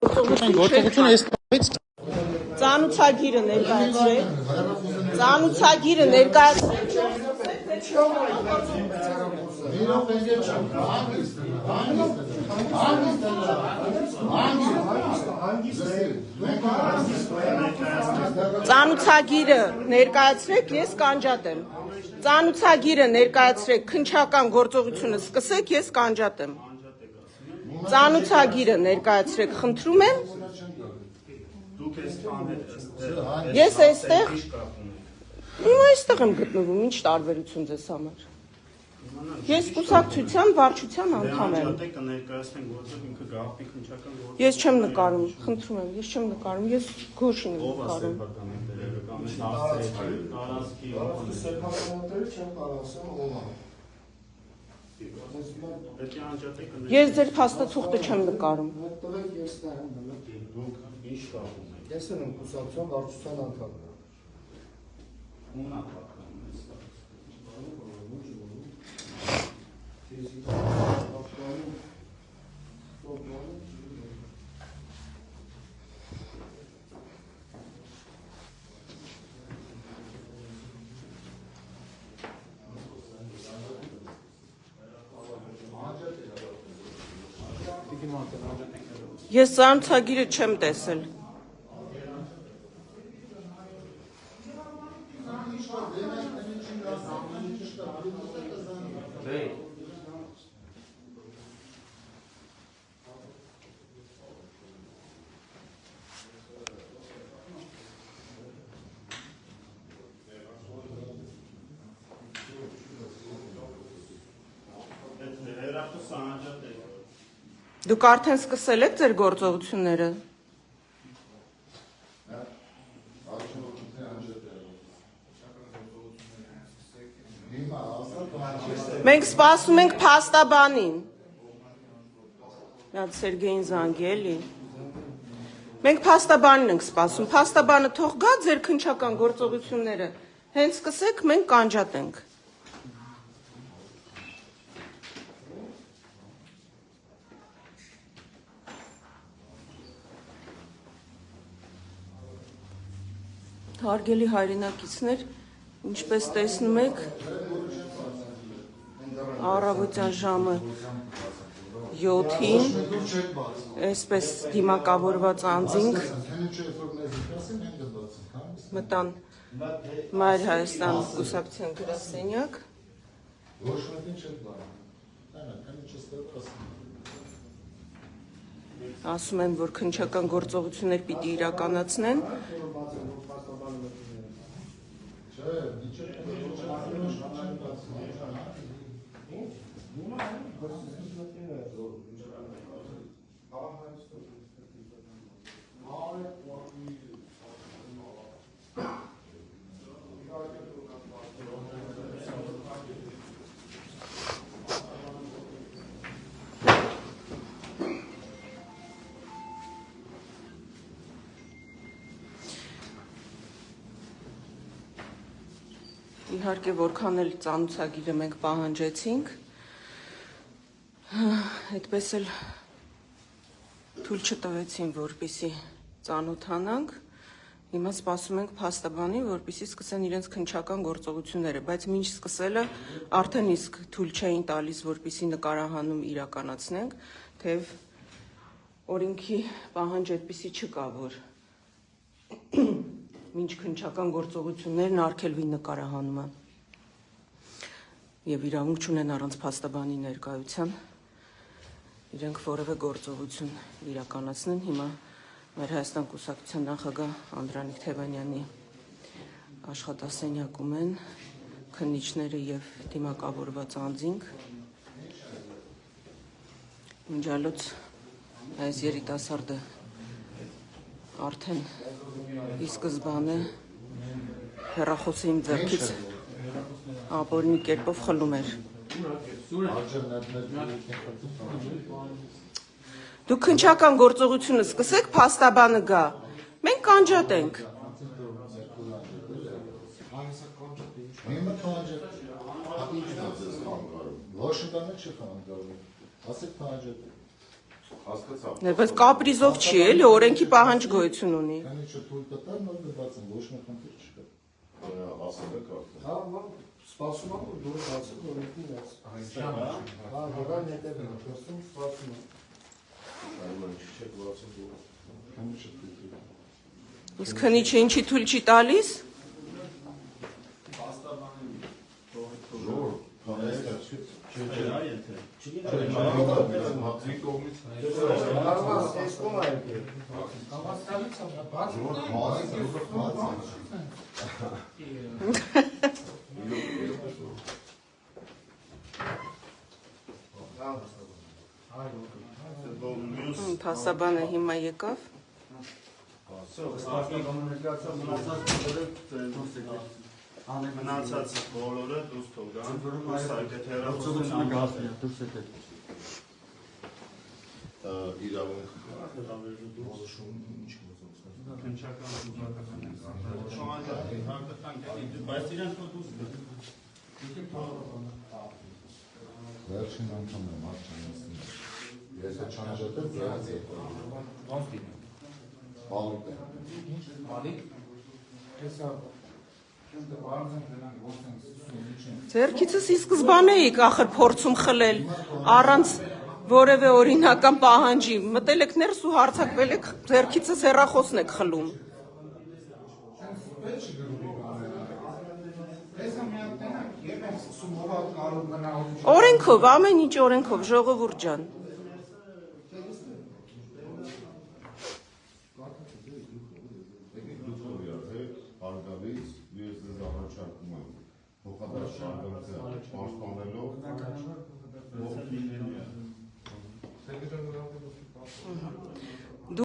Գործողությունը այս կողմից Ծանուցագիրը ներկայացրեք։ Ծանուցագիրը ներկայացրեք։ Ծանուցագիրը ներկայացրեք, ես կանջատ եմ։ Ծանուցագիրը ներկայացրեք, քննչական գործողությունը սկսեք, ես կանջատ եմ։ Ծանուցագիրը ներկայացրեք, խնդրում եմ։ Ես այստեղ եմ գտնվում, ինչ տարբերություն ձեզ համար։ Ես կուսակցության վարչության անդամ եմ։ Ես չեմ նկարում, խնդրում եմ, ես չեմ նկարում, ես գոշին եմ նկարում։ Ես ձեր փաստաթուղթը չեմ նկարում։ Ես եմ կուսակցության վարչության անդամ։ Ես ծանուցագիրը չեմ տեսել։ Դուք արդեն սկսել եք ձեր գործողությունները։ Մենք սպասում ենք փաստաբանին։ Նա Սերգեյին զանգի էլի։ Մենք փաստաբանին ենք սպասում։ Փաստաբանը թող գա ձեր քննչական գործողությունները։ Հենց սկսեք, մենք կանջատ ենք։ Հարգելի հայրենակիցներ, ինչպես տեսնում եք, առավոտյան ժամը 7-ին, այսպես դիմակավորված անձինք մտան Մայր Հայաստան կուսակցության գրասենյակ։ Ասում են, որ քննչական գործողություններ պիտի իրականացնեն։ Իհարկե, որքան էլ ծանուցագիրը մենք պահանջեցինք, այդպես էլ թույլ չտվեցին, որպեսզի ծանոթանանք, հիմա սպասում ենք փաստաբանին, որպեսզի սկսեն իրենց քննչական գործողությունները, բայց մինչ սկսելը արդեն իսկ թույլ չէին տալիս, որպեսզի նկարահանում իրականացնենք, թեև օրենքի պահանջ այդպիսի չկա, որ մինչ քննչական գործողություններն արգելվի նկարահանումը եւ իրավունք չունեն առանց փաստաբանի ներկայության իրենք որևէ գործողություն իրականացնեն։ Հիմա մեր Հայաստան կուսակցության նախագահ Անդրանիկ Թևանյանի աշխատասենյակում են քննիչները եւ դիմակավորված անձինք։ Մինչալոց այս երիտասարդը արդեն ի սկզբանե հեռախոսը իմ ձեռքից ապօրինի կերպով խլում էր։ Դուք քննչական գործողությունը սկսեք, փաստաբանը գա։ Մենք կանջատ ենք։ Վաշինգտոնը չի խանգարում։ Ասեք փանջետ։ Բայց կապրիզով չի, էլի օրենքի պահանջ գոյություն ունի։ Քանի չթույլ տար նոր դրվածն ոչ մի խնդիր չկա։ Ասել եք արդեն։ Հա, սպասում եմ, որ դուրս բացել, որ ինքնին ես։ Հա, որան հետևն է, փորձում սպասում եմ։ Չեք բացել դուրս։ Քանի չթույլ տար։ Իսկ քնիչը ինչի թույլ չի տալիս։ Փաստաբանը հիմա եկավ։ Մնացած բոլորը դուրս թողան, դուրս այդ հեռախոսությունը դուրս եկեք։ Իրավունք որոշում ինչ բայց իրենք դուրս վերջին անգամ եմ արժանացնում։ Ես չանջատել ձեզ է։ Բալիկ է։ Բալիկ։ Հեսա Ձերքիցս ի սկզբանե էիք ախր փորձում խլել առանց որևէ օրինական պահանջի։ Մտել եք ներս ու հարցակվել եք ձերքիցս հեռախոսն եք խլում։ Օրենքով, ամեն ինչ օրենքով, ժողովուրդ ջան։ Արգալից ես ձեզ առաջարկում եմ փոխադարձ շարժանացել պաշտպանելով